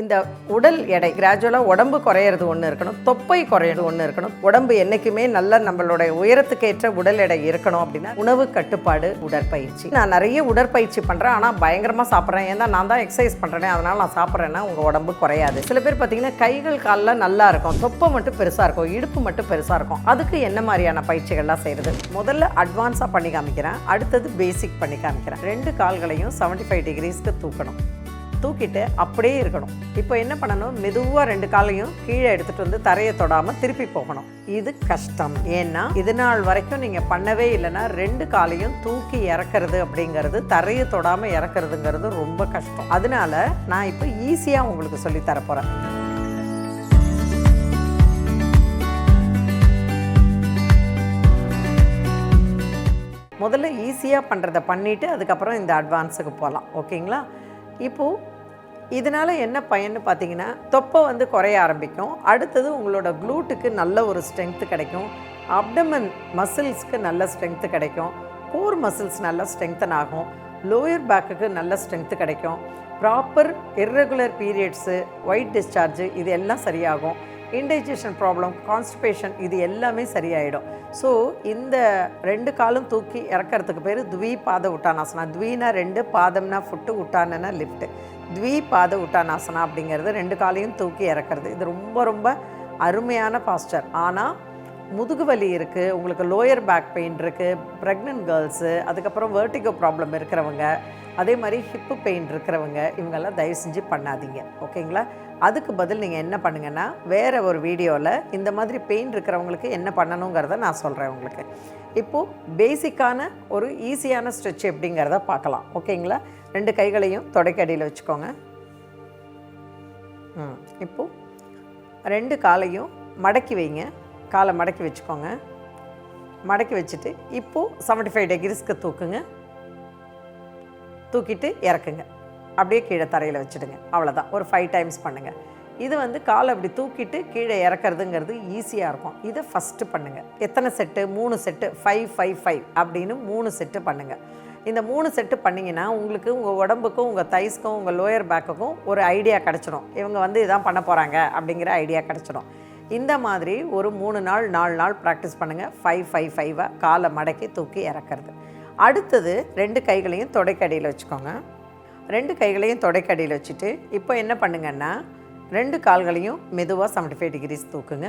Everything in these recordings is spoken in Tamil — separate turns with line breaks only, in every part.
இந்த உடல் எடை கிராஜுவலாக உடம்பு குறையிறது ஒன்று இருக்கணும், தொப்பை குறையிறது ஒன்று இருக்கணும். உடம்பு என்றைக்குமே நல்ல நம்மளுடைய உயரத்துக்கேற்ற உடல் எடை இருக்கணும் அப்படின்னா உணவு கட்டுப்பாடு, உடற்பயிற்சி. நான் நிறைய உடற்பயிற்சி பண்ணுறேன், ஆனால் பயங்கரமாக சாப்பிட்றேன். ஏன்னா நான் தான் எக்ஸசைஸ் பண்ணுறேனே, அதனால் நான் சாப்பிட்றேன்னா உங்கள் உடம்பு குறையாது. சில பேர் பார்த்தீங்கன்னா கைகள் காலில் நல்லா இருக்கும், தொப்பை மட்டும் பெருசாக இருக்கும், இடுப்பு மட்டும் பெருசாக இருக்கும். அதுக்கு என்ன மாதிரியான பயிற்சிகள்லாம் செய்கிறது? முதல்ல அட்வான்ஸாக பண்ணி காமிக்கிறேன், அடுத்தது பேசிக் பண்ணி காமிக்கிறேன். 2 கால்களையும் 75 டிகிரிஸ்க்கு தூக்கணும். தூக்கிட்டு அப்படியே இருக்கணும். இப்போ என்ன பண்ணணும், மெதுவாக 2 காலையும் கீழே எடுத்துகிட்டு வந்து தரையை தொடாமல் திருப்பி போகணும். இது கஷ்டம். ஏன்னா இது நாள் வரைக்கும் நீங்கள் பண்ணவே இல்லைன்னா 2 காலையும் தூக்கி இறக்கிறது அப்படிங்கிறது, தரையை தொடாமல் இறக்குறதுங்கிறது ரொம்ப கஷ்டம். அதனால நான் இப்போ ஈஸியாக உங்களுக்கு சொல்லித்தர போகிறேன். முதல்ல ஈஸியாக பண்ணுறதை பண்ணிவிட்டு அதுக்கப்புறம் இந்த அட்வான்ஸுக்கு போகலாம். ஓகேங்களா? இப்போது இதனால் என்ன பயன்னு பார்த்தீங்கன்னா, தொப்பை வந்து குறைய ஆரம்பிக்கும். அடுத்தது உங்களோட க்ளூட்டுக்கு நல்ல ஒரு ஸ்ட்ரென்த்து கிடைக்கும், அப்டமன் மசில்ஸ்க்கு நல்ல ஸ்ட்ரென்த்து கிடைக்கும், கோர் மசில்ஸ் நல்ல ஸ்ட்ரென்த்தன் ஆகும், லோயர் பேக்குக்கு நல்ல ஸ்ட்ரென்த்து கிடைக்கும், proper irregular periods, white discharge இது எல்லாம் சரியாகும், இன்டைஜஷன் ப்ராப்ளம், கான்ஸ்டிபேஷன் இது எல்லாமே சரியாயிடும். ஸோ இந்த 2 காலும் தூக்கி இறக்கிறதுக்கு பேர் த்விபாத உட்டானாசனா. த்வீனா 2, பாதம்னா ஃபுட்டு, உட்டானா லிஃப்ட்டு. த்விபாத உட்டானாசனா அப்படிங்கிறது 2 காலையும் தூக்கி இறக்கிறது. இது ரொம்ப ரொம்ப அருமையான பாஸ்டர். ஆனால் முதுகு வலி இருக்குது, உங்களுக்கு லோயர் பேக் பெயின் இருக்குது, ப்ரெக்னென்ட் கேர்ள்ஸு, அதுக்கப்புறம் வெர்டிகோ ப்ராப்ளம் இருக்கிறவங்க, அதே மாதிரி ஹிப்பு பெயின் இருக்கிறவங்க, இவங்கெல்லாம் தயவு செஞ்சு பண்ணாதீங்க. ஓகேங்களா? அதுக்கு பதில் நீங்கள் என்ன பண்ணுங்கன்னா, வேறு ஒரு வீடியோவில் இந்த மாதிரி பெயின் இருக்கிறவங்களுக்கு என்ன பண்ணணுங்கிறத நான் சொல்கிறேன் உங்களுக்கு. இப்போது பேசிக்கான ஒரு ஈஸியான ஸ்ட்ரெச் எப்படிங்கிறத பார்க்கலாம். ஓகேங்களா? 2 கைகளையும் தொடைக்கடியில் வச்சுக்கோங்க. இப்போது 2 காலையும் மடக்கி வைங்க. காலை மடக்கி வச்சுக்கோங்க. மடக்கி வச்சுட்டு இப்போது 75 டிகிரிஸ்க்கு தூக்குங்க. தூக்கிட்டு இறக்குங்க. அப்படியே கீழே தரையில் வச்சுடுங்க. அவ்வளோதான். ஒரு 5 டைம்ஸ் பண்ணுங்கள். இது வந்து காலை அப்படி தூக்கிட்டு கீழே இறக்குறதுங்கிறது ஈஸியாக இருக்கும். இதை ஃபஸ்ட்டு பண்ணுங்கள். எத்தனை செட்டு? 3 செட்டு. 5 5 5 அப்படின்னு 3 செட்டு பண்ணுங்கள். இந்த 3 செட்டு பண்ணிங்கன்னா உங்களுக்கு உங்கள் உடம்புக்கும், உங்கள் தைஸ்க்கும், உங்கள் லோயர் பேக்குக்கும் ஒரு ஐடியா கிடச்சிடும். இவங்க வந்து இதான் பண்ண போகிறாங்க அப்படிங்கிற ஐடியா கிடச்சிடும். இந்த மாதிரி ஒரு 3 நாள் 4 நாள் ப்ராக்டிஸ் பண்ணுங்கள். 5 5 5 காலை மடக்கி தூக்கி இறக்குறது. அடுத்தது 2 கைகளையும் தொடைக்கடியில் வச்சுக்கோங்க. 2 கைகளையும் தொடைக்கடியில் வச்சுட்டு இப்போ என்ன பண்ணுங்கன்னா, 2 கால்களையும் மெதுவாக 75 டிகிரிஸ் தூக்குங்க.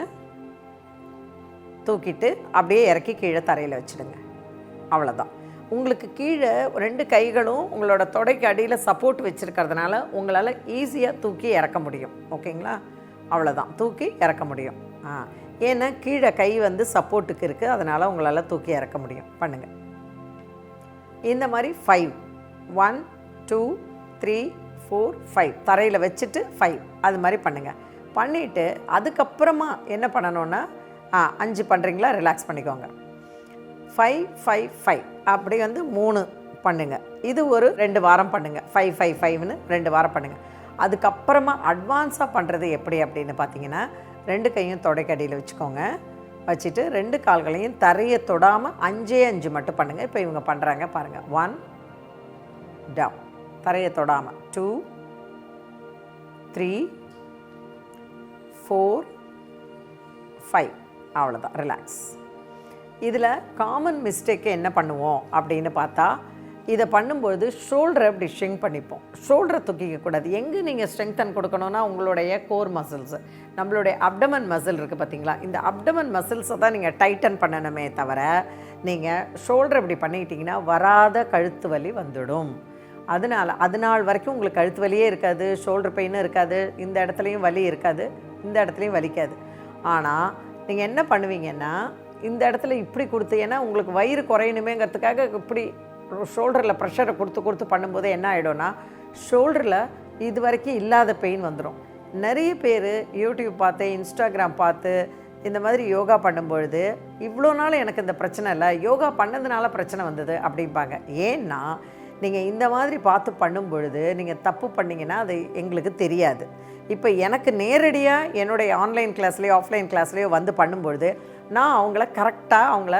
தூக்கிட்டு அப்படியே இறக்கி கீழே தரையில் வச்சுடுங்க. அவ்வளோதான். உங்களுக்கு கீழே 2 கைகளும் உங்களோட தொடைக்கு அடியில் சப்போர்ட் வச்சுருக்கிறதுனால உங்களால் ஈஸியாக தூக்கி இறக்க முடியும். ஓகேங்களா? அவ்வளோதான். தூக்கி இறக்க முடியும். ஏன்னா கீழே கை வந்து சப்போர்ட்டுக்கு இருக்குது, அதனால் உங்களால் தூக்கி இறக்க முடியும். பண்ணுங்கள். இந்த மாதிரி 5 1 2 3 4 5 தரையில் வச்சுட்டு 5 அது மாதிரி பண்ணுங்கள். பண்ணிவிட்டு அதுக்கப்புறமா என்ன பண்ணணுன்னா, 5 பண்ணுறீங்களா, ரிலாக்ஸ் பண்ணிக்கோங்க. 5 5 5 அப்படி வந்து 3 பண்ணுங்கள். இது ஒரு 2 வாரம் பண்ணுங்கள். 5 5 5ன்னு 2 வாரம் பண்ணுங்கள். அதுக்கப்புறமா அட்வான்ஸாக பண்ணுறது எப்படி அப்படின்னு பார்த்தீங்கன்னா, 2 கையும் தொடைக்கடியில் வச்சுக்கோங்க. வச்சுட்டு 2 கால்களையும் தரையை தொடாமல் 5 5 மட்டும் பண்ணுங்கள். இப்போ இவங்க பண்ணுறாங்க பாருங்கள். 1 டவுன், தரையை தொடாமல். 2 3 4 5 அவ்வளோதான். ரிலாக்ஸ். இதில் காமன் மிஸ்டேக்கு என்ன பண்ணுவோம் அப்படின்னு பார்த்தா, இதை பண்ணும்பொழுது ஷோல்டரை அப்படி ஷ்ரிங்க் பண்ணிப்போம். ஷோல்டரை தூக்கிக்கக்கூடாது. எங்கே நீங்கள் ஸ்ட்ரெங்தன் கொடுக்கணுன்னா, உங்களுடைய கோர் மசில்ஸு, நம்மளுடைய அப்டமன் மசில் இருக்குது பார்த்தீங்களா, இந்த அப்டமன் மசில்ஸை தான் நீங்கள் டைட்டன் பண்ணணுமே தவிர, நீங்கள் ஷோல்டர் இப்படி பண்ணிக்கிட்டிங்கன்னா வராத கழுத்து வலி வந்துடும். அது நாள் வரைக்கும் உங்களுக்கு கழுத்து வலியே இருக்காது, ஷோல்டர் பெயினும் இருக்காது, இந்த இடத்துலையும் வலி இருக்காது, இந்த இடத்துலையும் வலிக்காது. ஆனால் நீங்கள் என்ன பண்ணுவீங்கன்னா, இந்த இடத்துல இப்படி கொடுத்து, ஏன்னா உங்களுக்கு வயிறு குறையணுமேங்கிறதுக்காக இப்படி ஷோல்டரில் ப்ரெஷரை கொடுத்து பண்ணும்போது என்ன ஆகிடும்னா, ஷோல்டரில் இது வரைக்கும் இல்லாத பெயின் வந்துடும். நிறைய பேர் யூடியூப் பார்த்து, இன்ஸ்டாகிராம் பார்த்து இந்த மாதிரி யோகா பண்ணும்பொழுது, இவ்வளோ நாள் எனக்கு இந்த பிரச்சனை இல்லை, யோகா பண்ணதுனால பிரச்சனை வந்தது அப்படிம்பாங்க. ஏன்னா நீங்கள் இந்த மாதிரி பார்த்து பண்ணும்பொழுது நீங்கள் தப்பு பண்ணிங்கன்னா அது எங்களுக்கு தெரியாது. இப்போ எனக்கு நேரடியாக என்னுடைய ஆன்லைன் கிளாஸ்லேயோ ஆஃப்லைன் கிளாஸ்லேயோ வந்து பண்ணும்பொழுது நான் அவங்கள கரெக்டாக அவங்கள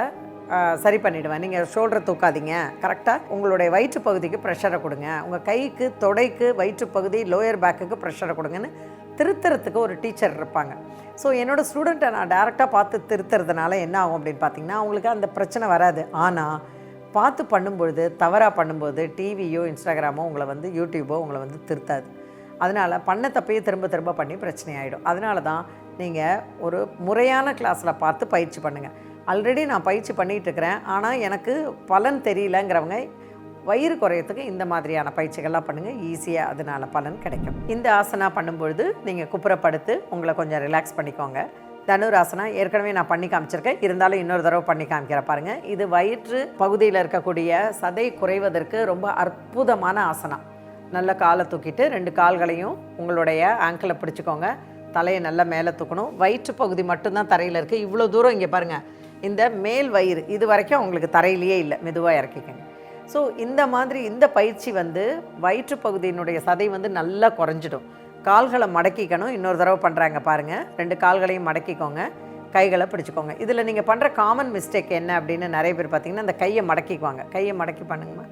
சரி பண்ணிவிடுவேன். நீங்கள் ஷோல்டரை தூக்காதீங்க, கரெக்டாக உங்களுடைய வயிற்று பகுதிக்கு ப்ரெஷரை கொடுங்க, உங்கள் கைக்கு தொடைக்கு வயிற்று பகுதி லோயர் பேக்குக்கு ப்ரெஷரை கொடுங்கன்னு திருத்துறதுக்கு ஒரு டீச்சர் இருப்பாங்க. ஸோ என்னோடய ஸ்டூடெண்ட்டை நான் டேரெக்டாக பார்த்து திருத்துறதுனால என்ன ஆகும் அப்படின்னு பார்த்தீங்கன்னா அவங்களுக்கு அந்த பிரச்சனை வராது. ஆனால் பார்த்து பண்ணும்பொழுது தவறாக பண்ணும்போது டிவியோ இன்ஸ்டாகிராமோ உங்களை வந்து யூடியூபோ உங்களை வந்து திருத்தாது. அதனால் பண்ண தப்பையே திரும்ப திரும்ப பண்ணி பிரச்சனை ஆகிடும். அதனால தான் நீங்கள் ஒரு முறையான கிளாஸில் பார்த்து பயிற்சி பண்ணுங்கள். ஆல்ரெடி நான் பயிற்சி பண்ணிகிட்ருக்கிறேன், ஆனால் எனக்கு பலன் தெரியலங்கிறவங்க வயிறு குறையத்துக்கு இந்த மாதிரியான பயிற்சிகள்லாம் பண்ணுங்கள், ஈஸியாக அதனால் பலன் கிடைக்கும். இந்த ஆசனா பண்ணும்பொழுது நீங்கள் குப்புறப்படுத்து உங்களை கொஞ்சம் ரிலாக்ஸ் பண்ணிக்கோங்க. தனுராசனா ஏற்கனவே நான் பண்ணி காமிச்சிருக்கேன், இருந்தாலும் இன்னொரு தடவை பண்ணி காமிக்கிற பாருங்கள். இது வயிற்று பகுதியில் இருக்கக்கூடிய சதை குறைவதற்கு ரொம்ப அற்புதமான ஆசனா. நல்ல காலை தூக்கிட்டு 2 கால்களையும் உங்களுடைய ஆங்கிளை பிடிச்சிக்கோங்க. தலையை நல்லா மேலே தூக்கணும். வயிற்று பகுதி மட்டும்தான் தரையில் இருக்குது. இவ்வளோ தூரம் இங்கே பாருங்கள், இந்த மேல் வயிறு இது வரைக்கும் உங்களுக்கு தரையிலேயே இல்லை, மெதுவாக இறக்கிக்கங்க. ஸோ இந்த மாதிரி இந்த பயிற்சி வந்து வயிற்று பகுதியினுடைய சதை வந்து நல்லா குறைஞ்சிடும். கால்களை மடக்கிக்கணும். இன்னொரு தடவை பண்ணுறாங்க பாருங்கள். 2 கால்களையும் மடக்கிக்கோங்க, கைகளை பிடிச்சிக்கோங்க. இதில் நீங்கள் பண்ணுற காமன் மிஸ்டேக் என்ன அப்படின்னு நிறைய பேர் பார்த்தீங்கன்னா இந்த கையை மடக்கிக்குவாங்க. கையை மடக்கி பண்ணுங்கம்மா.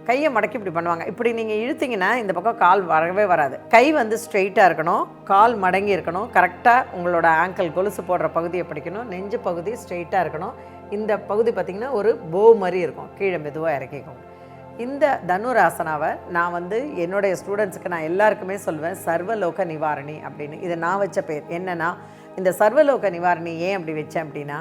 கையை மடக்கி இப்படி பண்ணுவாங்க. இப்படி நீங்கள் இழுத்திங்கன்னா இந்த பக்கம் கால் வரவே வராது. கை வந்து ஸ்ட்ரெயிட்டாக இருக்கணும், கால் மடங்கி இருக்கணும், கரெக்டாக உங்களோட ஆங்கிள் கொலுசு போடுற பகுதியை பிடிக்கணும், நெஞ்சு பகுதி ஸ்ட்ரெயிட்டாக இருக்கணும். இந்த பகுதி பார்த்திங்கன்னா ஒரு போ மாதிரி இருக்கும், கீழே மெதுவாக இறக்கிக்கோங்க. இந்த தனுராசனாவை நான் வந்து என்னுடைய ஸ்டூடெண்ட்ஸுக்கு நான் எல்லாருக்குமே சொல்வேன் சர்வலோக நிவாரணி அப்படின்னு. இதை நான் வச்ச பேர் என்னென்னா, இந்த சர்வலோக நிவாரணி ஏன் அப்படி வச்சேன் அப்படின்னா,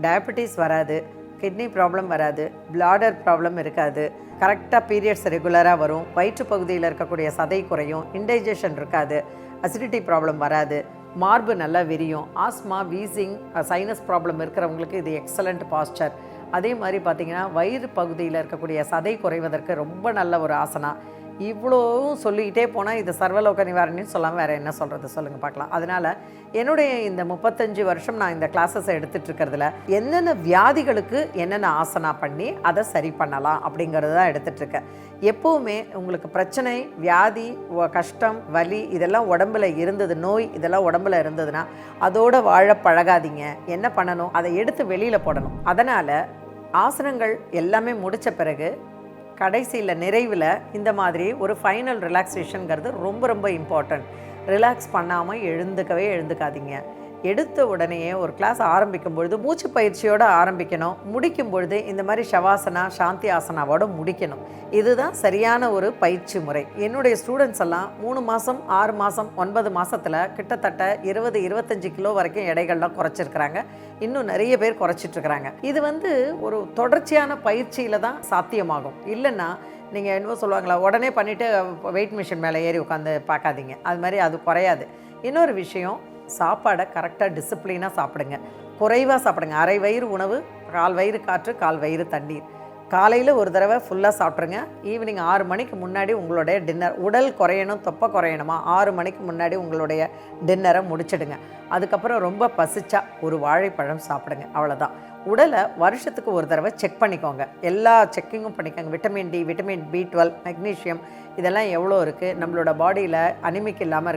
டயபெட்டிஸ் வராது, கிட்னி ப்ராப்ளம் வராது, பிளாடர் ப்ராப்ளம் இருக்காது, கரெக்டாக பீரியட்ஸ் ரெகுலராக வரும், வயிற்று பகுதியில் இருக்கக்கூடிய சதை குறையும், இன்டைஜஷன் இருக்காது, அசிடிட்டி ப்ராப்ளம் வராது, மார்பு நல்லா விரியும், ஆஸ்மா, வீசிங், சைனஸ் ப்ராப்ளம் இருக்கிறவங்களுக்கு இது எக்ஸலண்ட் பாஸ்டர். அதே மாதிரி பார்த்திங்கன்னா வயிறு பகுதியில் இருக்கக்கூடிய சதை குறைவதற்கு ரொம்ப நல்ல ஒரு ஆசனா. இவ்வளோவும் சொல்லிக்கிட்டே போனால் இது சர்வலோக நிவாரணின்னு சொல்லாமல் வேறு என்ன சொல்கிறது சொல்லுங்கள் பார்க்கலாம். அதனால் என்னுடைய இந்த 35 வருஷம் நான் இந்த கிளாஸஸை எடுத்துகிட்டு இருக்கிறதுல என்னென்ன வியாதிகளுக்கு என்னென்ன ஆசனா பண்ணி அதை சரி பண்ணலாம் அப்படிங்கிறது தான் எடுத்துகிட்ருக்கேன். எப்போவுமே உங்களுக்கு பிரச்சனை, வியாதி, கஷ்டம், வலி இதெல்லாம் உடம்புல இருந்தது, நோய் இதெல்லாம் உடம்புல இருந்ததுன்னா அதோட வாழ பழகாதீங்க. என்ன பண்ணணும், அதை எடுத்து வெளியில் போடணும். அதனால் ஆசனங்கள் எல்லாமே முடித்த பிறகு கடைசியில் நிறைவில் இந்த மாதிரி ஒரு ஃபைனல் ரிலாக்ஸேஷனுங்கிறது ரொம்ப ரொம்ப இம்பார்ட்டண்ட். ரிலாக்ஸ் பண்ணாமல் எழுந்துக்காதீங்க. எடுத்த உடனேயே ஒரு கிளாஸ் ஆரம்பிக்கும் பொழுது மூச்சு பயிற்சியோடு ஆரம்பிக்கணும். முடிக்கும் பொழுது இந்த மாதிரி ஷவாசனா, சாந்தி ஆசனாவோடு முடிக்கணும். இதுதான் சரியான ஒரு பயிற்சி முறை. என்னுடைய ஸ்டூடெண்ட்ஸ் எல்லாம் 3 மாதம், 6 மாதம், 9 மாதத்தில் கிட்டத்தட்ட 20-25 கிலோ வரைக்கும் எடைகள்லாம் குறைச்சிருக்கிறாங்க. இன்னும் நிறைய பேர் குறைச்சிட்ருக்குறாங்க. இது வந்து ஒரு தொடர்ச்சியான பயிற்சியில் தான் சாத்தியமாகும். இல்லைன்னா நீங்கள் என்னவோ சொல்லுவாங்களா, உடனே பண்ணிவிட்டு வெயிட் மிஷின் மேலே ஏறி உட்காந்து பார்க்காதீங்க. அது மாதிரி அது குறையாது. இன்னொரு விஷயம், சாப்பாடை கரெக்டாக டிசிப்ளினாக சாப்பிடுங்க. குறைவாக சாப்பிடுங்க. அரை வயிறு உணவு, 1/4 வயிறு காற்று, 1/4 வயிறு தண்ணீர். காலையில் ஒரு தடவை ஃபுல்லாக சாப்பிட்ருங்க. ஈவினிங் 6 மணிக்கு முன்னாடி உங்களுடைய டின்னர். உடல் குறையணும், தொப்பை குறையணுமா, 6 மணிக்கு முன்னாடி உங்களுடைய டின்னரை முடிச்சிடுங்க. அதுக்கப்புறம் ரொம்ப பசிச்சா ஒரு வாழைப்பழம் சாப்பிடுங்க, அவ்வளோதான். உடலை வருஷத்துக்கு ஒரு தடவை செக் பண்ணிக்கோங்க. எல்லா செக்கிங்கும் பண்ணிக்கோங்க. Vitamin D, vitamin B12, magnesium இதெல்லாம் எவ்வளோ இருக்குது, நம்மளோட பாடியில் அனிமிக் இல்லாமல்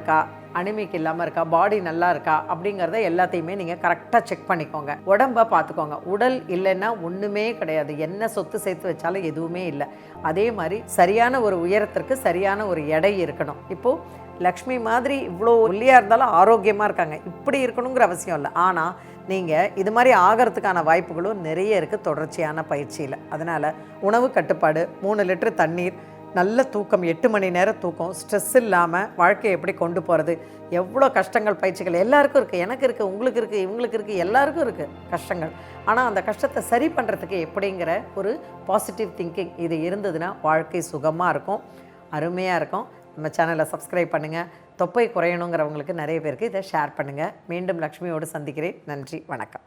இருக்கா, பாடி நல்லா இருக்கா அப்படிங்கிறத எல்லாத்தையுமே நீங்கள் கரெக்டாக செக் பண்ணிக்கோங்க. உடம்பை பார்த்துக்கோங்க. உடல் இல்லைன்னா ஒன்றுமே கிடையாது. என்ன சொத்து சேர்த்து வச்சாலும் எதுவுமே இல்லை. அதே மாதிரி சரியான ஒரு உயரத்திற்கு சரியான ஒரு எடை இருக்கணும். இப்போது லக்ஷ்மி மாதிரி இவ்வளோ ஒல்லியாக இருந்தாலும் ஆரோக்கியமாக இருக்காங்க. இப்படி இருக்கணுங்கிற அவசியம் இல்லை. ஆனால் நீங்கள் இது மாதிரி ஆகிறதுக்கான வாய்ப்புகளும் நிறைய இருக்குது தொடர்ச்சியான பயிற்சியில். அதனால் உணவு கட்டுப்பாடு, 3 லிட்டர் தண்ணீர், நல்ல தூக்கம், 8 மணி நேரம் தூக்கம், ஸ்ட்ரெஸ் இல்லாமல் வாழ்க்கையை எப்படி கொண்டு போகிறது, எவ்வளோ கஷ்டங்கள், பயிற்சிகள் எல்லாருக்கும் இருக்குது. எனக்கு இருக்குது, உங்களுக்கு இருக்குது, இவங்களுக்கு இருக்குது, எல்லாருக்கும் இருக்குது கஷ்டங்கள். ஆனால் அந்த கஷ்டத்தை சரி பண்ணுறதுக்கு எப்படிங்கிற ஒரு பாசிட்டிவ் திங்கிங் இது இருந்ததுன்னா வாழ்க்கை சுகமாக இருக்கும், அருமையாக இருக்கும். நம்ம சேனலை சப்ஸ்கிரைப் பண்ணுங்கள். தொப்பை குறையணுங்கிறவங்களுக்கு நிறைய பேருக்கு இதை ஷேர் பண்ணுங்கள். மீண்டும் லக்ஷ்மியோடு சந்திக்கிறேன். நன்றி, வணக்கம்.